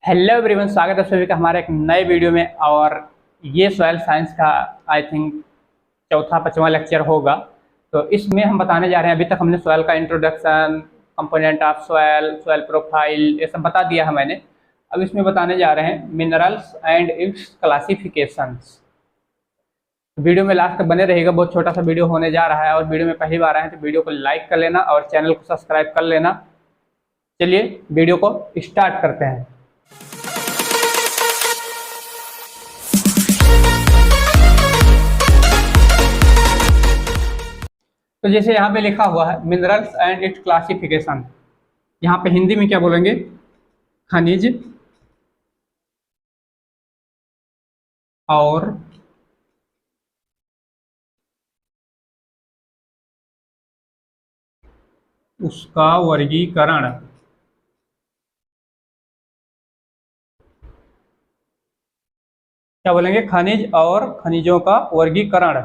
Hello everyone, स्वागत है सभी का हमारे एक नए वीडियो में। और ये सॉइल साइंस का आई थिंक चौथा पांचवा लेक्चर होगा। तो इसमें हम बताने जा रहे हैं, अभी तक हमने सॉइल का introduction, component of soil, soil profile, ये सब बता दिया है मैंने। अब इसमें बताने जा रहे हैं minerals and it's classifications. Video में लास्ट तक बने रहिएगा, बहुत छोटा सा वीडियो होने जा रहा है। और वीडियो में पहली बार आए हैं तो वीडियो को लाइक कर लेना और चैनल को सब्सक्राइब कर लेना। चलिए वीडियो को स्टार्ट करते हैं। तो जैसे यहाँ पे लिखा हुआ है मिनरल्स एंड इट्स क्लासिफिकेशन, यहाँ पे हिंदी में क्या बोलेंगे? खनिज और उसका वर्गीकरण। क्या बोलेंगे? खनिज और खनिजों का वर्गीकरण।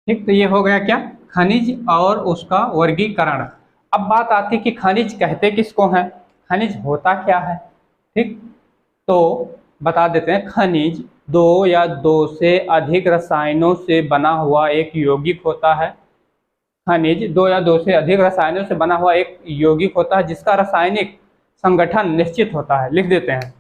ठीक, तो ये हो गया क्या? खनिज और उसका वर्गीकरण। अब बात आती है कि खनिज कहते किसको हैं, खनिज होता क्या है। ठीक, तो बता देते हैं। खनिज दो या दो से अधिक रसायनों से बना हुआ एक यौगिक होता है। खनिज दो या दो से अधिक रसायनों से बना हुआ एक यौगिक होता है जिसका रासायनिक संगठन निश्चित होता है। लिख देते हैं।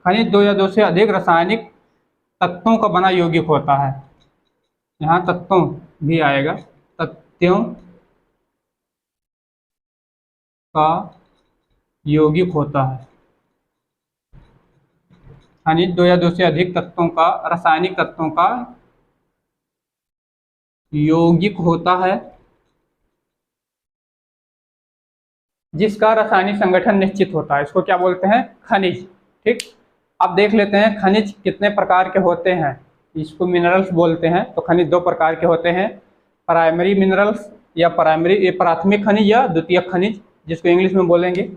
खनिज दो या दो से अधिक रासायनिक तत्वों का बना यौगिक होता है। यहाँ तत्वों भी आएगा, तत्वों का यौगिक होता है। खनिज दो या दो से अधिक तत्वों का, रासायनिक तत्वों का यौगिक होता है जिसका रासायनिक संगठन निश्चित होता है। इसको क्या बोलते हैं? खनिज। ठीक, अब देख लेते हैं खनिज कितने प्रकार के होते हैं। इसको मिनरल्स बोलते हैं। तो खनिज दो प्रकार के होते हैं, प्राइमरी मिनरल्स या प्राथमिक खनिज या द्वितीयक खनिज, जिसको इंग्लिश में बोलेंगे।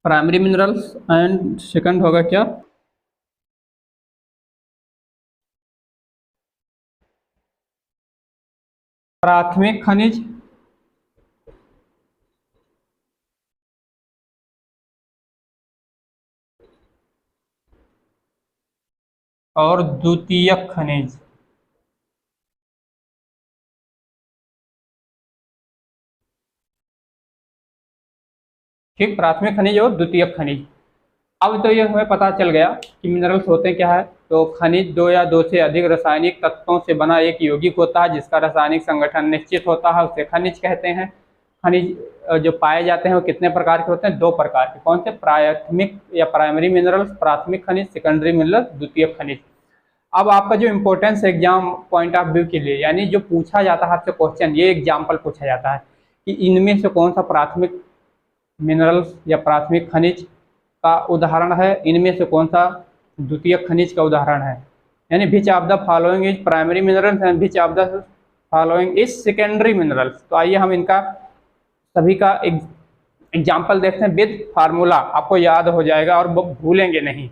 प्राइमरी मिनरल्स एंड सेकंड होगा क्या? प्राथमिक खनिज। और द्वितीयक खनिज। ठीक, प्राथमिक खनिज और द्वितीयक खनिज। अब तो ये हमें पता चल गया कि मिनरल्स होते क्या है। तो खनिज दो या दो से अधिक रासायनिक तत्वों से बना एक यौगिक होता है जिसका रासायनिक संगठन निश्चित होता है, उसे खनिज कहते हैं। खनिज जो पाए जाते हैं वो कितने प्रकार के होते हैं? दो प्रकार के। कौन से? प्राथमिक या प्राइमरी मिनरल्स प्राथमिक खनिज, सेकेंडरी मिनरल्स द्वितीयक खनिज। अब आपका जो importance exam point of view के लिए, यानी जो पूछा जाता है आपसे क्वेश्चन, ये एग्जाम्पल पूछा जाता है कि इनमें से कौन सा प्राथमिक मिनरल्स या प्राथमिक खनिज का उदाहरण है, इनमें से कौन सा द्वितीयक खनिज का उदाहरण है। यानी which of the following is primary minerals and which of the following is secondary minerals. तो आइए हम इनका सभी का एग्जाम्पल देखते हैं विद फार्मूला, आपको याद हो जाएगा और वो भूलेंगे नहीं।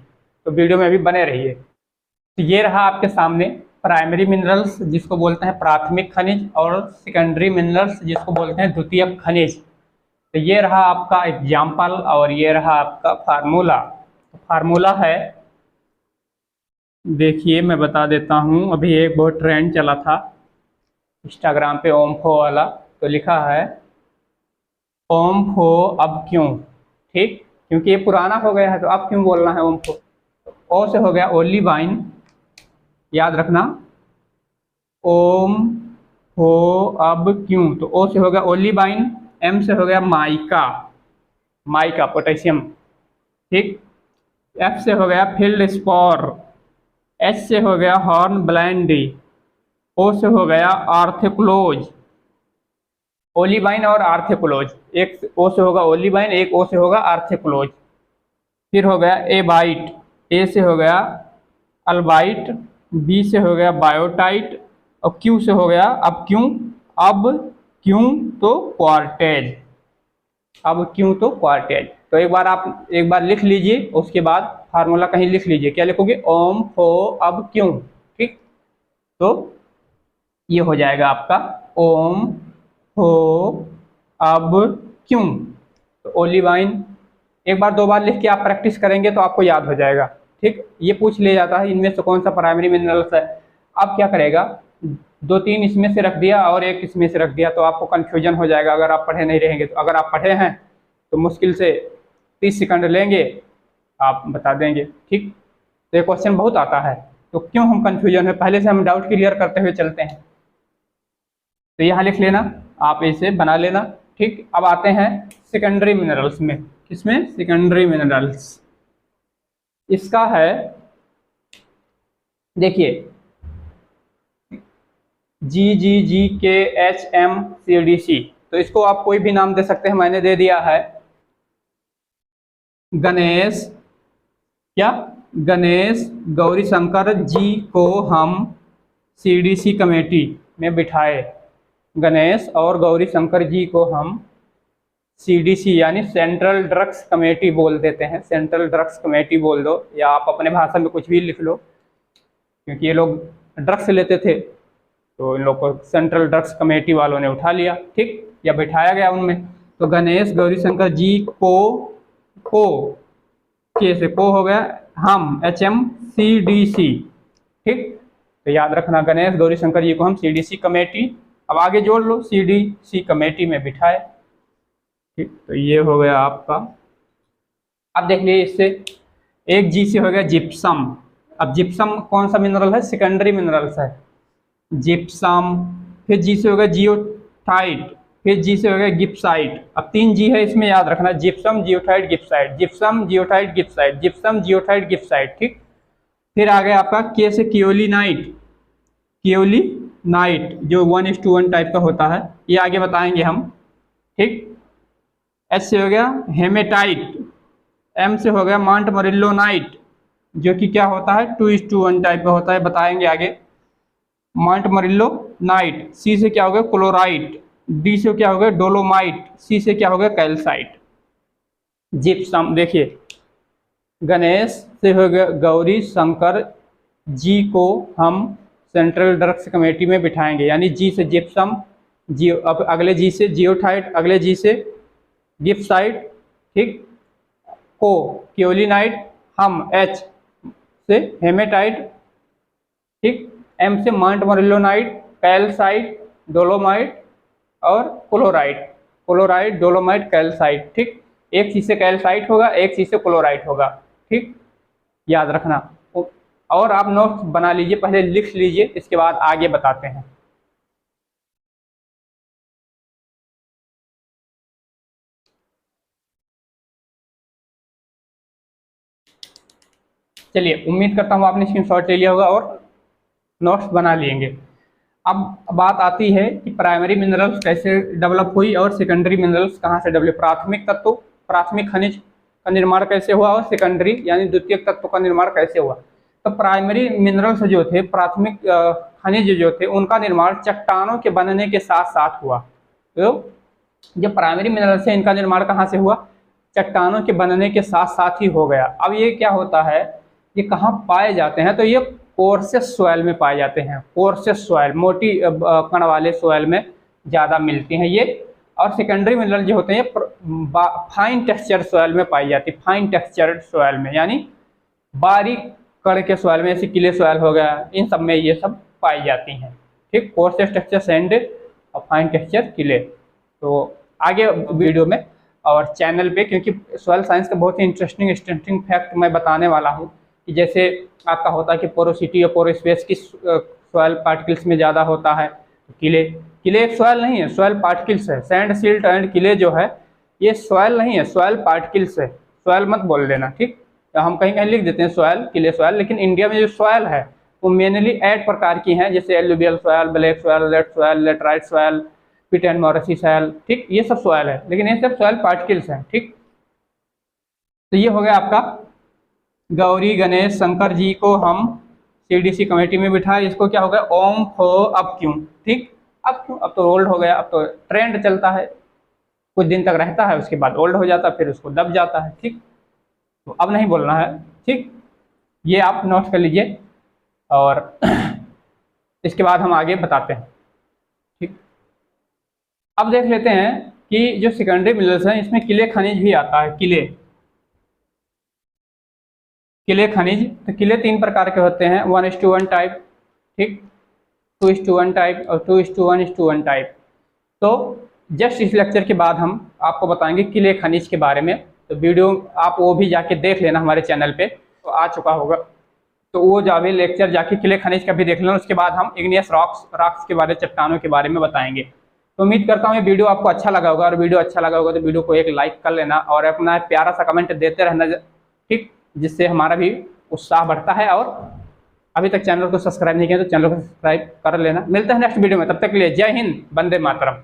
तो वीडियो में भी बने रहिए। तो ये रहा आपके सामने प्राइमरी मिनरल्स जिसको बोलते हैं प्राथमिक खनिज, और सेकेंडरी मिनरल्स जिसको बोलते हैं द्वितीयक खनिज। तो ये रहा आपका एग्जाम्पल और ये रहा आपका फार्मूला। तो फार्मूला है, देखिए मैं बता देता हूँ। अभी एक बहुत ट्रेंड चला था इंस्टाग्राम पे ओम्फो वाला। तो लिखा है ओम्फो अब क्यों। ठीक, क्योंकि ये पुराना हो गया है तो अब क्यों बोलना है ओम्फो। तो ओ से हो गया ओलिवाइन, याद रखना। ओम हो अब क्यों, तो ओ से हो गया ओलिवाइन। एम से हो गया माइका, माइका पोटेशियम, ठीक। एफ से हो गया फील्ड स्पोर, एच से हो गया हॉर्न ब्लैंडी, ओ से हो गया आर्थ्रोक्लोज, ओलिबाइन और आर्थ्रोक्लोज, एक ओ से होगा ओलिबाइन, एक ओ से होगा आर्थ्रोक्लोज। फिर हो गया एबाइट, ए से हो गया अल्बाइट, बी से हो गया बायोटाइट, और क्यू से हो गया अब क्यों तो क्वार्टेज, अब क्यों तो क्वार्टेज। तो एक बार लिख लीजिए, उसके बाद फार्मूला कहीं लिख लीजिए, क्या लिखोगे, ओम फो अब क्यों, ठीक। तो ये हो जाएगा आपका ओम फो अब क्यों। तो ओलिवाइन एक बार दो बार लिख के आप प्रैक्टिस करेंगे तो आपको याद हो जाएगा, ठीक। ये पूछ लिया जाता है इनमें से कौन सा प्राइमरी मिनरल्स है। अब क्या करेगा, दो तीन इसमें से रख दिया और एक इसमें से रख दिया तो आपको कंफ्यूजन हो जाएगा अगर आप पढ़े नहीं रहेंगे। तो अगर आप पढ़े हैं तो मुश्किल से 30 सेकंड लेंगे, आप बता देंगे, ठीक। तो ये क्वेश्चन बहुत आता है, तो क्यों हम कंफ्यूजन है, पहले से हम डाउट क्लियर करते हुए चलते हैं। तो यहाँ लिख लेना, आप इसे बना लेना, ठीक। अब आते हैं सेकेंडरी मिनरल्स में, किसमें, सेकेंडरी मिनरल्स। इसका है, देखिए GGGKHMCDC, तो इसको आप कोई भी नाम दे सकते हैं, मैंने दे दिया है गणेश, क्या, गणेश गौरी शंकर जी को हम CDC कमेटी में बिठाए, गणेश और गौरी शंकर जी को हम CDC यानी सेंट्रल ड्रग्स कमेटी बोल देते हैं, सेंट्रल ड्रग्स कमेटी बोल दो, या आप अपने भाषा में कुछ भी लिख लो, क्योंकि ये लोग ड्रग्स लेते थे तो इन लोग को सेंट्रल ड्रग्स कमेटी वालों ने उठा लिया, ठीक, या बिठाया गया उनमें। तो गणेश गौरी शंकर जी को के से को हो गया हम HMCDC, ठीक। तो याद रखना, गणेश गौरी शंकर जी को हम CDC कमेटी, अब आगे जोड़ लो, CDC कमेटी में बिठाए, ठीक। तो ये हो गया आपका। अब देख लीजिए इससे एक जी से हो गया जिप्सम। अब जिप्सम कौन सा मिनरल है, सेकेंडरी मिनरल्स है, जिप्सम। फिर जी से हो गया जियोटाइट, फिर जी से हो गया गिप्साइट। अब 3 जी है इसमें, याद रखना, जिप्सम जियोटाइट गिप्साइट, जिप्सम जियोटाइट गिप्साइट, जिप्सम जियोटाइट गिप्साइट, ठीक। फिर आ गया आपका के से कियोलिनाइट, कियोलिनाइट जो 1:1 टाइप का होता है, ये आगे बताएंगे हम, ठीक। एच से हो गया हेमेटाइट, एम से हो गया मॉन्टमोरिल्लोनाइट जो कि क्या होता है 2:1 टाइप का होता है, बताएंगे आगे, मॉन्टमोरिल्लोनाइट। सी से क्या हो गया क्लोराइट, डी से क्या हो गया डोलोमाइट, सी से क्या हो गया कैल्साइट। जिप्सम देखिए, गणेश से हो गया गौरी शंकर जी को हम सेंट्रल ड्रग्स कमेटी में बिठाएंगे, यानी जी से जिप्सम, जी अब अगले जी से जियोटाइट, अगले जी से गिप्साइट, ठीक, को क्योलिनाइट, हम एच से हेमेटाइट, ठीक, एम से मॉन्टमोरिल्लोनाइट, कैल्साइट, डोलोमाइट और क्लोराइड डोलोमाइट कैल्साइट, ठीक। एक चीज से कैल्साइट होगा, एक चीज से क्लोराइड होगा, ठीक, याद रखना। और आप नोट्स बना लीजिए, पहले लिख लीजिए, इसके बाद आगे बताते हैं। चलिए, उम्मीद करता हूँ आपने स्क्रीनशॉट ले लिया होगा और नोट्स बना लेंगे। अब बात आती है कि प्राइमरी मिनरल्स कैसे डेवलप हुई और सेकेंडरी मिनरल्स कहाँ से डेवलप, प्राथमिक तत्व, प्राथमिक खनिज का निर्माण कैसे हुआ और सेकेंडरी यानी द्वितीयक तत्व का निर्माण कैसे हुआ। तो प्राइमरी मिनरल्स जो थे, प्राथमिक खनिज जो थे, उनका निर्माण चट्टानों के बनने के साथ साथ हुआ। तो जो प्राइमरी मिनरल्स है इनका निर्माण कहाँ से हुआ, चट्टानों के बनने के साथ साथ ही हो गया। अब ये क्या होता है, ये कहाँ पाए जाते हैं, तो ये कोर्सेस सॉइल में पाए जाते हैं, कोर्सेस सॉइल, मोटी कण वाले सॉइल में ज़्यादा मिलती हैं ये। और सेकेंडरी मिनरल जो होते हैं फाइन टेक्सचर सॉइल में पाई जाती है, फाइन टेक्सचर सॉइल में, यानी बारीक कण के सॉइल में, जैसे किले सॉइल हो गया, इन सब में ये सब पाई जाती हैं, ठीक, कोर्सेस टेक्सचर सैंड और फाइन टेक्सचर किले। तो आगे वीडियो में और चैनल पे, क्योंकि सॉइल साइंस का बहुत ही इंटरेस्टिंग फैक्ट मैं बताने वाला हूँ कि जैसे आपका होता है कि पोरोसिटी और पोरो स्पेस की सॉइल पार्टिकल्स में ज़्यादा होता है, किले एक सॉइल नहीं है, सॉइल पार्टिकल्स है, सैंड सिल्ट एंड किले जो है ये सॉयल नहीं है, सॉयल पार्टिकल्स है, सॉयल मत बोल देना, ठीक। तो हम कहीं कहीं लिख देते हैं सॉयल, क्ले सॉयल, लेकिन इंडिया में जो सॉयल है वो मेनली 8 प्रकार की हैं, जैसे alluvial soil, black soil, red soil, laterite soil, peat and marshy soil, ठीक। ये सब सॉयल है, लेकिन ये सब सॉयल पार्टिकल्स हैं, ठीक। तो ये हो गया आपका गौरी गणेश शंकर जी को हम सीडीसी कमेटी में बिठाए, इसको क्या हो गया ओम फो अब क्यों, ठीक। अब क्यों, अब तो ओल्ड हो गया, अब तो ट्रेंड चलता है, कुछ दिन तक रहता है उसके बाद ओल्ड हो जाता है, फिर उसको दब जाता है, ठीक। तो अब नहीं बोलना है, ठीक। ये आप नोट कर लीजिए और इसके बाद हम आगे बताते हैं, ठीक। अब देख लेते हैं कि जो सेकेंडरी मिनरल्स हैं इसमें किले खनिज भी आता है, किले खनिज। तो किले 3 प्रकार के होते हैं, 1:1 टाइप, ठीक, 2:1 टाइप और 2:1:1 टाइप। तो जस्ट इस लेक्चर के बाद हम आपको बताएंगे किले खनिज के बारे में। तो वीडियो आप वो भी जाके देख लेना, हमारे चैनल पे तो आ चुका होगा, तो वो जावे लेक्चर जाके किले खनिज का भी देख लेना। उसके बाद हम इग्नियस रॉक्स के बारे, चट्टानों के बारे में बताएंगे। तो उम्मीद करता हूँ ये वीडियो आपको अच्छा लगा होगा, और वीडियो अच्छा लगा होगा तो वीडियो को एक लाइक कर लेना और अपना प्यारा सा कमेंट देते रहना, ठीक, जिससे हमारा भी उत्साह बढ़ता है। और अभी तक चैनल को सब्सक्राइब नहीं किया तो चैनल को सब्सक्राइब कर लेना। मिलते हैं नेक्स्ट वीडियो में, तब तक के लिए जय हिंद, वंदे मातरम।